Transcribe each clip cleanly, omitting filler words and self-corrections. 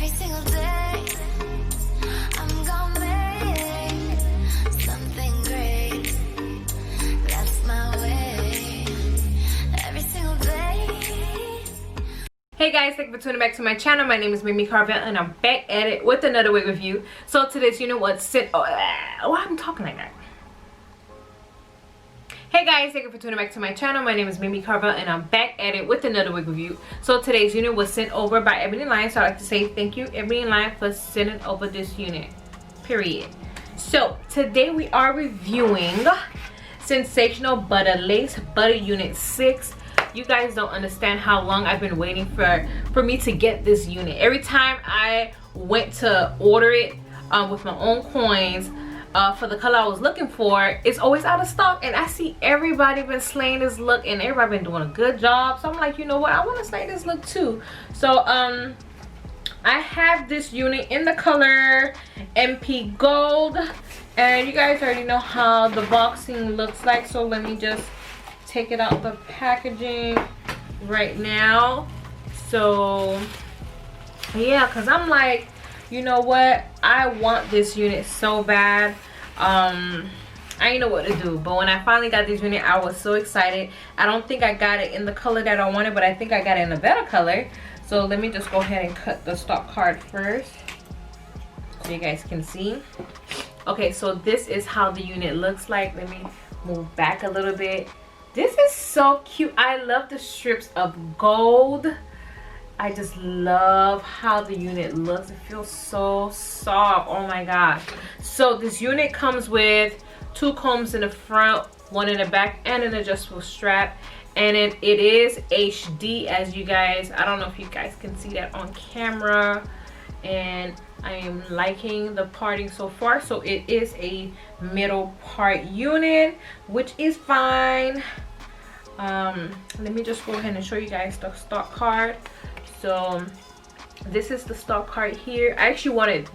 every single day. I'm gonna make something great. That's my way. Every single day. Hey guys, thank you for tuning back to my channel. My name is Mimi Carvel and I'm back at it with another wig review. So today's, you know what, why I'm talking like that? Hey guys, thank you for tuning back to my channel. My name is Mimi Carvel and I'm back at it with another wig review. So today's unit was sent over by Ebonyline, so I'd like to say thank you Ebonyline for sending over this unit, period. So today we are reviewing Sensational Butta Lace Butter Unit 6. You guys don't understand how long I've been waiting for me to get this unit. Every time I went to order it with my own coins for the color I was looking for, it's always out of stock, and I see everybody been slaying this look and everybody been doing a good job. So I'm like, you know what, I want to slay this look too. So I have this unit in the color MP Gold, and you guys already know how the boxing looks like, so let me just take it out the packaging right now. So yeah, because I'm like, you know what, I want this unit so bad. I didn't know what to do, but when I finally got this unit, I was so excited. I don't think I got it in the color that I wanted, but I think I got it in a better color. So let me just go ahead and cut the stock card first so you guys can see. Okay, so this is how the unit looks like. Let me move back a little bit. This is so cute. I love the strips of gold. I just love how the unit looks. It feels so soft. Oh my gosh. So this unit comes with 2 combs in the front, 1 in the back, and an adjustable strap. And it is HD, as you guys, I don't know if you guys can see that on camera. And I am liking the parting so far. So it is a middle part unit, which is fine. Let me just go ahead and show you guys the stock card. So this is the stock card here. I actually wanted,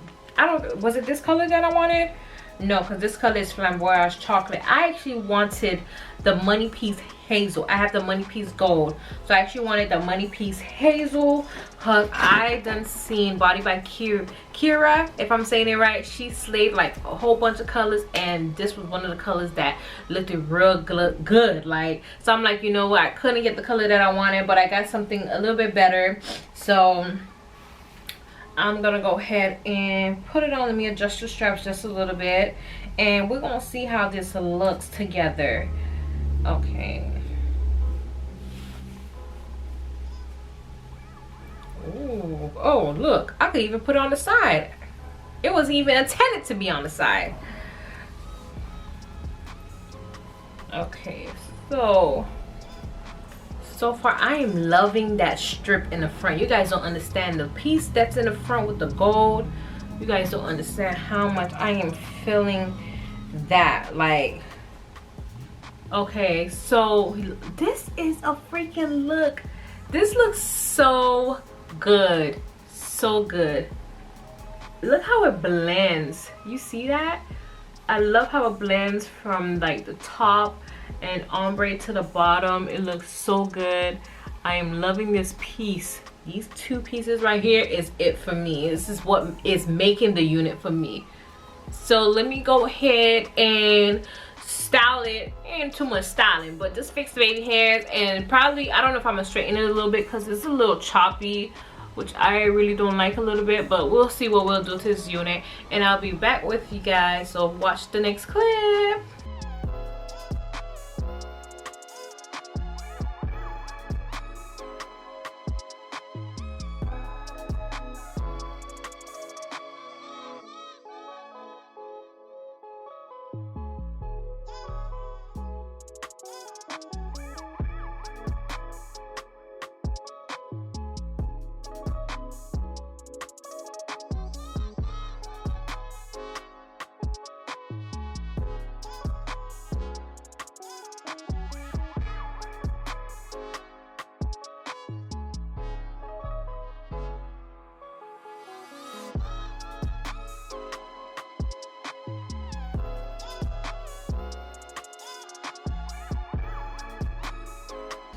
was it this color that I wanted? No, because this color is flamboyant chocolate. I actually wanted the money piece hazel. I have the money piece gold, so I actually wanted the money piece hazel because I done seen Body by Kira, if I'm saying it right. She slayed like a whole bunch of colors, and this was one of the colors that looked real good. Like, so I'm like, you know what, I couldn't get the color that I wanted, but I got something a little bit better. So I'm gonna go ahead and put it on. Let me adjust the straps just a little bit, and we're gonna see how this looks together. Okay. Ooh. Oh, look, I could even put it on the side. It wasn't even intended to be on the side. Okay, so far I am loving that strip in the front. You guys don't understand the piece that's in the front with the gold. You guys don't understand how much I am feeling that. Like, okay, so this is a freaking look. This looks so good, so good. Look how it blends. You see that? I love how it blends from like the top and ombre to the bottom. It looks so good. I am loving this piece. These 2 pieces right here is it for me. This is what is making the unit for me. So let me go ahead and style it. Ain't too much styling, but just fix the baby hairs, and probably, I don't know if I'm gonna straighten it a little bit because it's a little choppy, which I really don't like a little bit, but we'll see what we'll do to this unit, and I'll be back with you guys. So watch the next clip.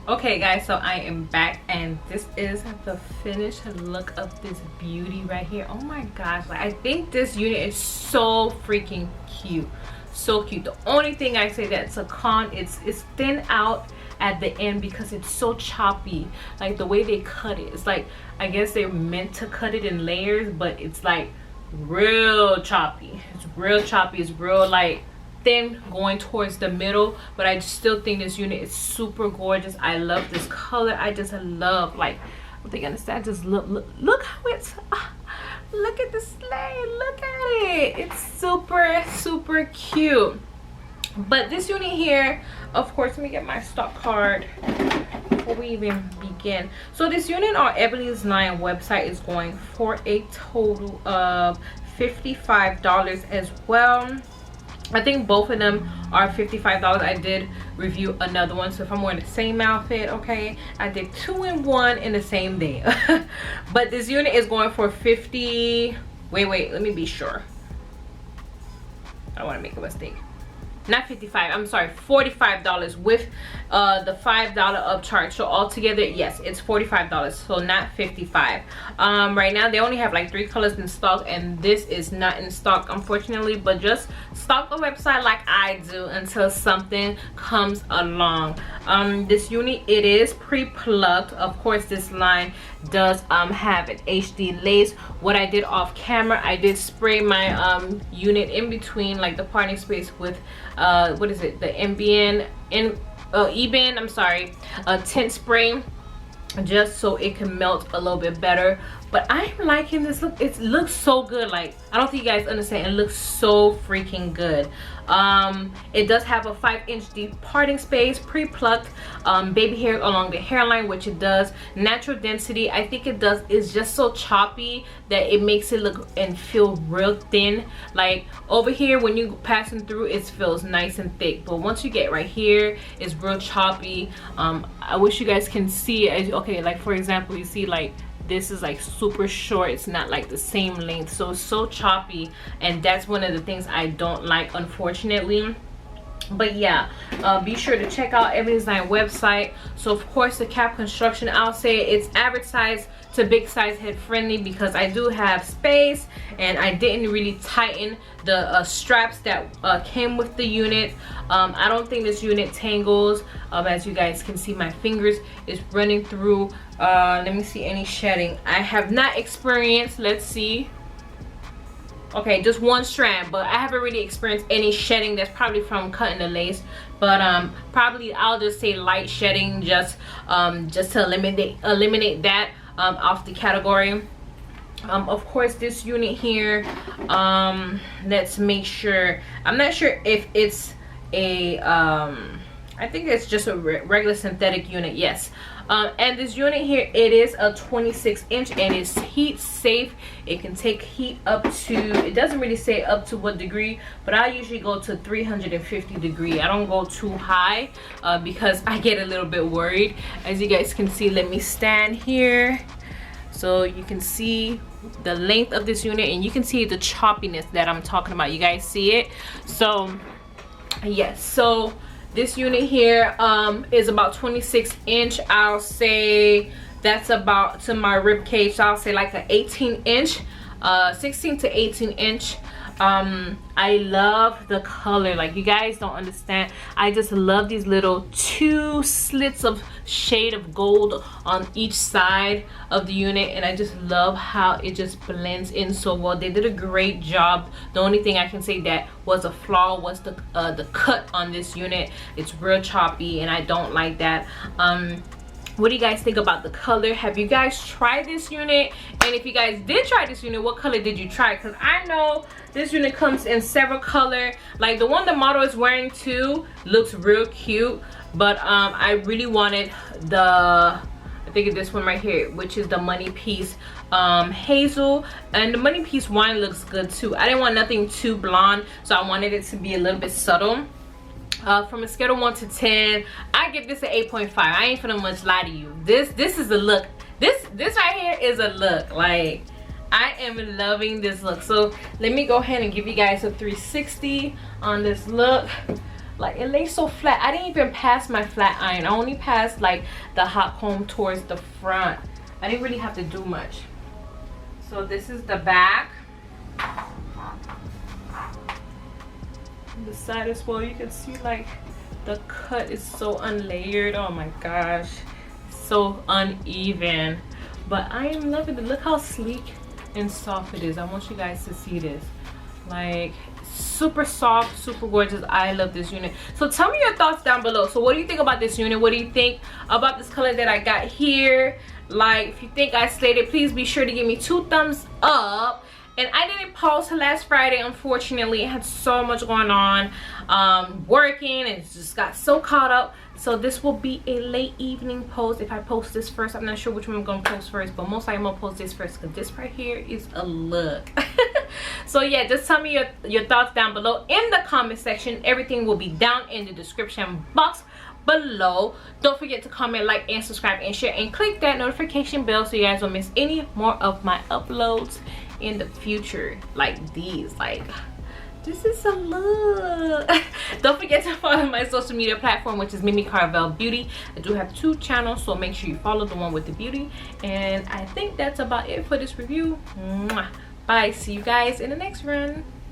Okay guys, so I am back and this is the finished look of this beauty right here. Oh my gosh, like I think this unit is so freaking cute. So cute. The only thing I say that's a con, it's thin out at the end because it's so choppy. Like the way they cut it, it's like, I guess they're meant to cut it in layers, but it's like real choppy. It's real choppy. It's real like thin going towards the middle, but I still think this unit is super gorgeous. I love this color. I just love, like, what they understand, just look how it's look at the sleigh, look at it. It's super cute. But this unit here, of course, let me get my stock card before we even begin. So this unit on Ft.Ebonyline website is going for a total of $55 as well. I think both of them are $55. I did review another one, so if I'm wearing the same outfit, okay, I did 2 in 1 in the same day. But this unit is going for 50. Wait, let me be sure. I don't want to make a mistake. Not 55, I'm sorry, $45 with the $5 upcharge. So altogether, yes, it's $45, so not 55. Right now they only have like 3 colors in stock, and this is not in stock, unfortunately. But just stock the website like I do until something comes along. This unit, it is pre-plucked. Of course, this line does have an HD lace. What I did off camera, I did spray my unit in between, like the parting space, with what is it, the Ebin, I'm sorry, tint spray, just so it can melt a little bit better. But I'm liking this look. It looks so good. Like, I don't think you guys understand, it looks so freaking good. It does have a 5-inch deep parting space, pre-plucked baby hair along the hairline, which it does. Natural density, I think it does, is just so choppy that it makes it look and feel real thin. Like over here when you passing through, it feels nice and thick, but once you get right here, it's real choppy. I wish you guys can see it. Okay, like for example, you see like this is like super short, it's not like the same length, so it's so choppy, and that's one of the things I don't like, unfortunately. But yeah, be sure to check out Ft.Ebonyline website. So of course the cap construction, I'll say it's average size to big size head friendly, because I do have space and I didn't really tighten the straps that came with the unit. I don't think this unit tangles. As you guys can see, my fingers is running through. Let me see any shedding. I have not experienced, let's see. Okay, just one strand, but I haven't really experienced any shedding. That's probably from cutting the lace, but probably I'll just say light shedding, just to eliminate that off the category. Of course, this unit here, let's make sure. I'm not sure if it's a I think it's just a regular synthetic unit. Yes. And this unit here, it is a 26-inch and it's heat safe. It can take heat up to, it doesn't really say up to what degree, but I usually go to 350 degree. I don't go too high because I get a little bit worried. As you guys can see, let me stand here so you can see the length of this unit, and you can see the choppiness that I'm talking about. You guys see it? So yes, so this unit here is about 26-inch. I'll say that's about to my rib cage. So I'll say like an 18-inch, 16 to 18-inch. I love the color. Like, you guys don't understand. I just love these little 2 slits of shade of gold on each side of the unit, and I just love how it just blends in so well. They did a great job. The only thing I can say that was a flaw was the cut on this unit. It's real choppy and I don't like that. What do you guys think about the color? Have you guys tried this unit? And if you guys did try this unit, what color did you try? Because I know this unit comes in several colors. Like the one the model is wearing too looks real cute, but I really wanted the, I think of this one right here, which is the Money Piece hazel, and the Money Piece wine looks good too. I didn't want nothing too blonde, so I wanted it to be a little bit subtle. From a scale of 1 to 10, I give this an 8.5. I ain't finna much lie to you. This is a look. This right here is a look. Like, I am loving this look. So let me go ahead and give you guys a 360 on this look. Like, it lays so flat. I didn't even pass my flat iron. I only passed like the hot comb towards the front. I didn't really have to do much. So this is the back. The side as well, you can see like the cut is so unlayered. Oh my gosh, so uneven, but I am loving it. Look how sleek and soft it is. I want you guys to see this. Like, super soft, super gorgeous. I love this unit. So tell me your thoughts down below. So what do you think about this unit? What do you think about this color that I got here? Like, if you think I slayed it, please be sure to give me 2 thumbs up. And I didn't post last Friday, unfortunately. I had so much going on, working, and just got so caught up. So this will be a late evening post if I post this first. I'm not sure which one I'm gonna post first, but most likely I'm gonna post this first because this right here is a look. So yeah, just tell me your thoughts down below in the comment section. Everything will be down in the description box below. Don't forget to comment, like, and subscribe, and share, and click that notification bell so you guys don't miss any more of my uploads in the future, like these. Like, this is a look. Don't forget to follow my social media platform, which is Mimi Carvel Beauty. I do have 2 channels, so make sure you follow the one with the beauty. And I think that's about it for this review. Mwah. Bye. See you guys in the next run.